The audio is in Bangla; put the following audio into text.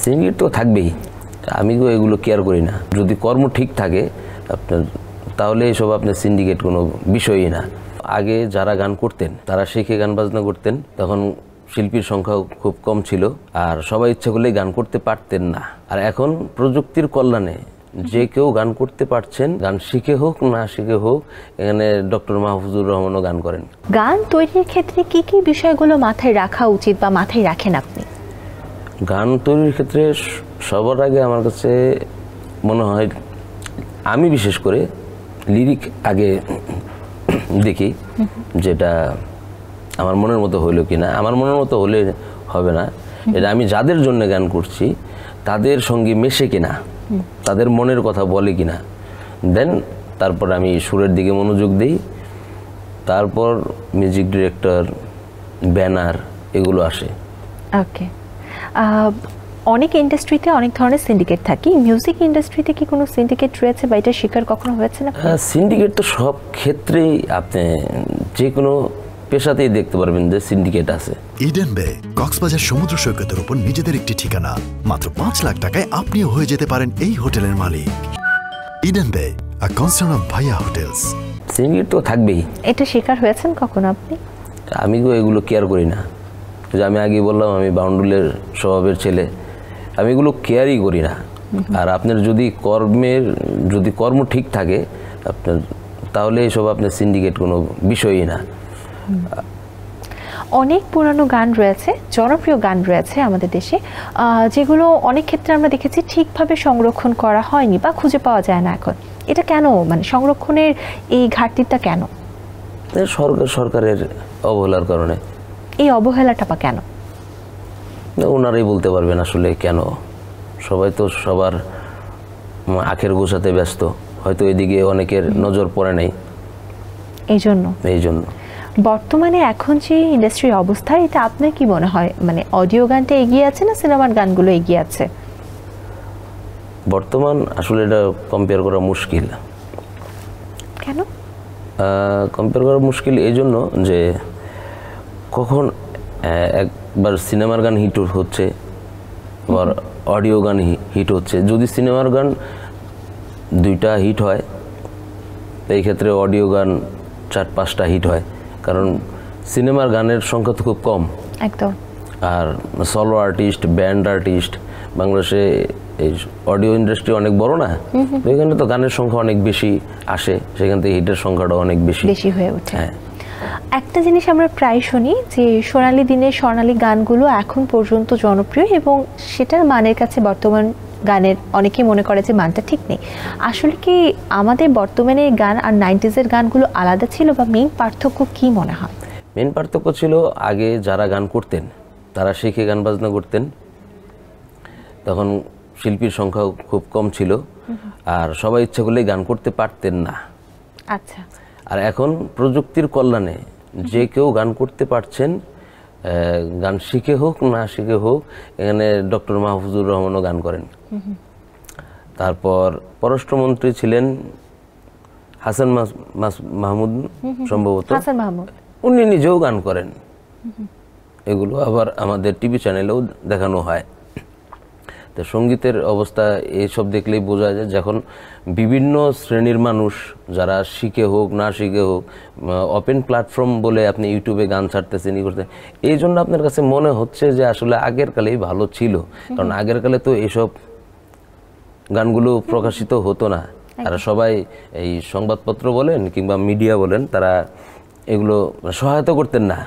সিন্ডিকেট তো থাকবেই, আমি তো এগুলো কেয়ার করি না। যদি কর্ম ঠিক থাকে আপনার, তাহলে এসব আপনার সিন্ডিকেট কোনো বিষয়ই না। আগে যারা গান করতেন তারা শিখে গান বাজনা করতেন, তখন শিল্পীর সংখ্যাও খুব কম ছিল, আর সবাই ইচ্ছা করলেই গান করতে পারতেন না। আর এখন প্রযুক্তির কল্যাণে যে কেউ গান করতে পারছেন, গান শিখে হোক না শিখে হোক। এখানে ডক্টর মাহফুজুর রহমানও গান করেন। গান তৈরির ক্ষেত্রে কি কি বিষয়গুলো মাথায় রাখা উচিত বা মাথায় রাখেন আপনি? গান তৈরির ক্ষেত্রে সবার আগে আমার কাছে মনে হয়, আমি বিশেষ করে লিরিক আগে দেখি, যেটা আমার মনের মতো হইলো কিনা। আমার মনের মতো হলে হবে না, এটা আমি যাদের জন্য গান করছি তাদের সঙ্গে মেশে কিনা, তাদের মনের কথা বলে কিনা। দেন তারপর আমি সুরের দিকে মনোযোগ দিই, তারপর মিউজিক ডিরেক্টর, ব্যানার এগুলো আসে। ওকে, অনেক ইন্ডাস্ট্রিতে অনেক ধরনের সিন্ডিকেট থাকে। মিউজিক ইন্ডাস্ট্রিতে কি কোনো সিন্ডিকেট রয়েছে বা এটা শিকার কখনো হয়েছে না? সিন্ডিকেট তো সব ক্ষেত্রেই আপনি যে কোনো পেশাতেই দেখতে পারবেন যে সিন্ডিকেট আছে। ইডেন বে কক্সবাজার সমুদ্র সৈকতের উপর নিজেদের একটি ঠিকানা। মাত্র 5 লাখ টাকায় আপনিও হয়ে যেতে পারেন এই হোটেলের মালিক। ইডেন বে, আ কনসার্ন অফ ভাইয়া হোটেলস। সিন্ডিকেট তো থাকবেই। এটা শিকার হয়েছেন কখনো আপনি? আমি তো এগুলো কেয়ার করি না। যে আমি আগে বললাম আমি বাউন্ডুলের স্বভাবের ছেলে, আমি এগুলো কেয়ারই করি না। আর আপনার যদি কর্ম ঠিক থাকে আপনার, তাহলে এসব আপনার সিন্ডিকেট কোনো বিষয়ই না। অনেক পুরানো গান রয়েছে, জনপ্রিয় গান রয়েছে আমাদের দেশে, যেগুলো অনেক ক্ষেত্রে আমরা দেখেছি ঠিকভাবে সংরক্ষণ করা হয়নি বা খুঁজে পাওয়া যায় না এখন। এটা কেন, মানে সংরক্ষণের এই ঘাটতিটা কেন? সরকারের অবহেলার কারণে। এই অবহেলাটা বা কেন? ওনারাই বলতে পারবেন আসলে কেন। সবাই তো সবার আখের গোছাতে ব্যস্ত, হয়তো এদিকে অনেকের নজর পড়ে নাই, এই জন্য। বর্তমানে এখন যে ইন্ডাস্ট্রির অবস্থা, এটা আপনার কি মনে হয়, মানে অডিও গানটা এগিয়ে আছে না সিনেমার গানগুলো এগিয়ে আছে? বর্তমান আসলে এটা কম্পেয়ার করা মুশকিল। কেন কম্পেয়ার করা মুশকিল? এই জন্য যে কখন একবার সিনেমার গান হিট হচ্ছে, আবার অডিও গান হিট হচ্ছে। যদি সিনেমার গান দুইটা হিট হয়, এই ক্ষেত্রে অডিও গান 4-5টা হিট হয়, কারণ সিনেমার গানের সংখ্যা তো খুব কম। একদম। আর সলো আর্টিস্ট, ব্যান্ড আর্টিস্ট, বাংলাদেশে এই অডিও ইন্ডাস্ট্রি অনেক বড় না, এখানে তো গানের সংখ্যা অনেক বেশি আসে, সেখান থেকে হিটের সংখ্যাটা অনেক বেশি হয়ে ওঠে। হ্যাঁ, একটা জিনিস আমরা প্রায় শুনি যে সোনালী দিনের স্বর্ণালী গানগুলো এখন পর্যন্ত জনপ্রিয় এবং সেটার মানের কাছে বর্তমান গানের অনেকেই মনে করে যে মানটা ঠিক নেই। আসলে কি আমাদের বর্তমানে গান আর 90s-এর গানগুলো আলাদা ছিল, বা মেইন পার্থক্য কি মনে হয়? মেইন পার্থক্য ছিল আগে যারা গান করতেন তারা শিখে গান বাজনা করতেন, তখন শিল্পীর সংখ্যাও খুব কম ছিল, আর সবাই ইচ্ছা করলেই গান করতে পারতেন না। আচ্ছা। আর এখন প্রযুক্তির কল্যাণে যে কেউ গান করতে পারছেন, গান শিখে হোক না শিখে হোক। এখানে ডক্টর মাহফুজুর রহমানও গান করেন। তারপর পররাষ্ট্রমন্ত্রী ছিলেন হাসান মাহমুদ, সম্ভবত উনি নিজেও গান করেন। এগুলো আবার আমাদের টিভি চ্যানেলেও দেখানো হয়। তো সঙ্গীতের অবস্থা এইসব দেখলেই বোঝা যায়, যখন বিভিন্ন শ্রেণীর মানুষ যারা শিখে হোক না শিখে হোক, ওপেন প্ল্যাটফর্ম বলে আপনি ইউটিউবে গান ছাড়তেছেন, করতেন, এই জন্য আপনার কাছে মনে হচ্ছে যে আসলে আগের কালেই ভালো ছিল। কারণ আগের কালে তো এইসব গানগুলো প্রকাশিত হতো না, আর সবাই এই সংবাদপত্র বলেন কিংবা মিডিয়া বলেন, তারা এগুলো সহায়তা করতেন না।